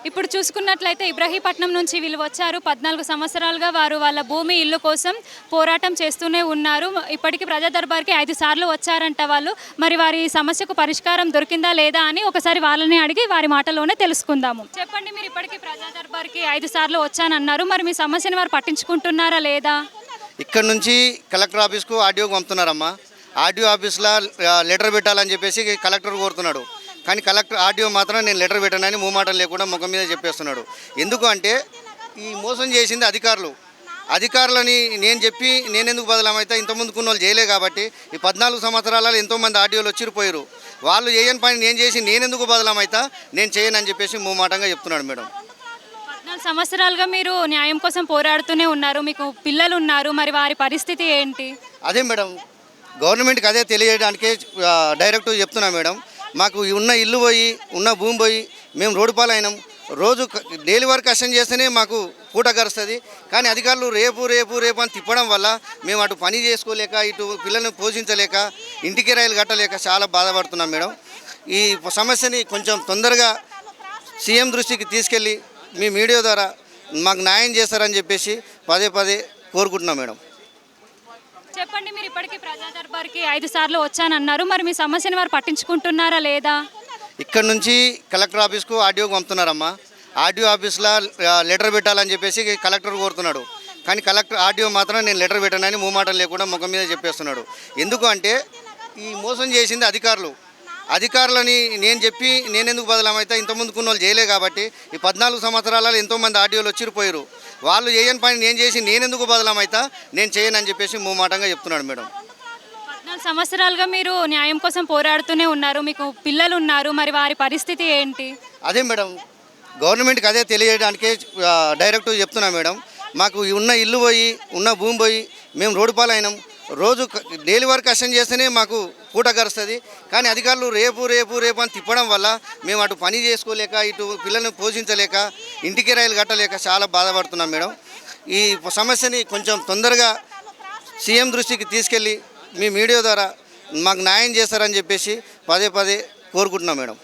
ఇప్పుడు చూసుకున్నట్లయితే ఇబ్రహీపట్నం నుంచి వీళ్ళు వచ్చారు. 14 సంవత్సరాలుగా వారు వాళ్ళ భూమి, ఇల్లు కోసం పోరాటం చేస్తూనే ఉన్నారు. ఇప్పటికి ప్రజా దర్బార్‌కి 5 సార్లు వచ్చారంట వాళ్ళు. మరి వారి సమస్యకు పరిష్కారం దొరికిందా లేదా అని ఒకసారి వాళ్ళని అడిగి వారి మాటల్లోనే తెలుసుకుందాము. చెప్పండి, మీరు ఇప్పటికి ప్రజా దర్బార్‌కి 5 సార్లు వచ్చానన్నారు. మరి మీ సమస్యని వారు పట్టించుకుంటున్నారా లేదా? ఇక్కడ నుంచి కలెక్టర్ ఆఫీస్కు ఆర్డీఓకి పంపుతున్నారమ్మా. ఆర్డీఓ ఆఫీస్లో లెటర్ పెట్టాలని చెప్పేసి కలెక్టర్ కోరుతున్నాడు. కానీ ఆర్డీఓ మాత్రం నేను లెటర్ పెట్టానని మూమాటం లేకుండా ముఖం మీద చెప్పేస్తున్నాడు. ఎందుకు అంటే ఈ మోసం చేసింది అధికారులని నేను ఎందుకు బదలామైతే ఇంతకుముందుకున్న వాళ్ళు చేయలే కాబట్టి ఈ 14 సంవత్సరాలలో ఎంతోమంది ఆర్డీఓలు వచ్చిపోయారు. వాళ్ళు చేయని పని నేను చేసి నేనెందుకు బదలామైతా, నేను చేయనని చెప్పేసి మూమాటంగా చెప్తున్నాడు మేడం. 14 సంవత్సరాలుగా మీరు న్యాయం కోసం పోరాడుతూనే ఉన్నారు. మీకు పిల్లలు ఉన్నారు. మరి వారి పరిస్థితి ఏంటి? అదే మేడం, గవర్నమెంట్కి అదే తెలియడానికే డైరెక్ట్ చెప్తున్నా మేడం. మాకు ఉన్న ఇల్లు పోయి, ఉన్న భూమి పోయి, మేము రోడ్డు పాలైనాం. రోజు డైలీ వర్క్ కష్టం చేస్తేనే మాకు పూట గరుస్తుంది. కానీ అధికారులు రేపు రేపు రేపు అని తిప్పడం వల్ల మేము అటు పని చేసుకోలేక, ఇటు పిల్లల్ని పోషించలేక, ఇంటికి రైలు కట్టలేక చాలా బాధపడుతున్నాం మేడం. ఈ సమస్యని కొంచెం తొందరగా సీఎం దృష్టికి తీసుకెళ్ళి మీ మీడియా ద్వారా మాకు న్యాయం చేస్తారని చెప్పేసి పదే కోరుకుంటున్నాం మేడం. చెప్పండి, మీరు ఇప్పటికీ ప్రజా దర్బార్‌కి 5 సార్లు వచ్చానన్నారు. మరి మీ సమస్యని వారు పట్టించుకుంటున్నారా లేదా? ఇక్కడ నుంచి కలెక్టర్ ఆఫీస్కు ఆర్డీఓకి పంపుతున్నారమ్మా. ఆర్డీఓ ఆఫీస్లో లెటర్ పెట్టాలని చెప్పేసి కలెక్టర్ కోరుతున్నాడు. కానీ ఆర్డీఓ మాత్రం నేను లెటర్ పెట్టానని మూమాటం లేకుండా ముఖం మీద చెప్పేస్తున్నాడు. ఎందుకు అంటే ఈ మోసం చేసింది అధికారులని నేను ఎందుకు బదలామైతే ఇంతకుముందుకున్న వాళ్ళు చేయలే కాబట్టి ఈ 14 సంవత్సరాలలో ఎంతోమంది ఆర్డీఓలు వచ్చిపోయారు. వాళ్ళు చేయని పని నేను చేసి నేనెందుకు బదలామైతా, నేను చేయనని చెప్పేసి మూమాటంగా చెప్తున్నాడు మేడం. 14 సంవత్సరాలుగా మీరు న్యాయం కోసం పోరాడుతూనే ఉన్నారు. మీకు పిల్లలు ఉన్నారు. మరి వారి పరిస్థితి ఏంటి? అదే మేడం, గవర్నమెంట్కి అదే తెలియడానికే డైరెక్ట్ చెప్తున్నా మేడం. మాకు ఉన్న ఇల్లు పోయి, ఉన్న భూమి పోయి, మేము రోడ్డు పాలైనాం. రోజు డైలీ వర్క్ కష్టం చేస్తేనే మాకు పూట గరుస్తుంది. కానీ అధికారులు రేపు రేపు రేపు అని తిప్పడం వల్ల మేము అటు పని చేసుకోలేక, ఇటు పిల్లల్ని పోషించలేక, ఇంటికి రైలు కట్టలేక చాలా బాధపడుతున్నాం మేడం. ఈ సమస్యని కొంచెం తొందరగా సీఎం దృష్టికి తీసుకెళ్ళి మీ మీడియా ద్వారా మాకు న్యాయం చేస్తారని చెప్పేసి పదే కోరుకుంటున్నాం మేడం.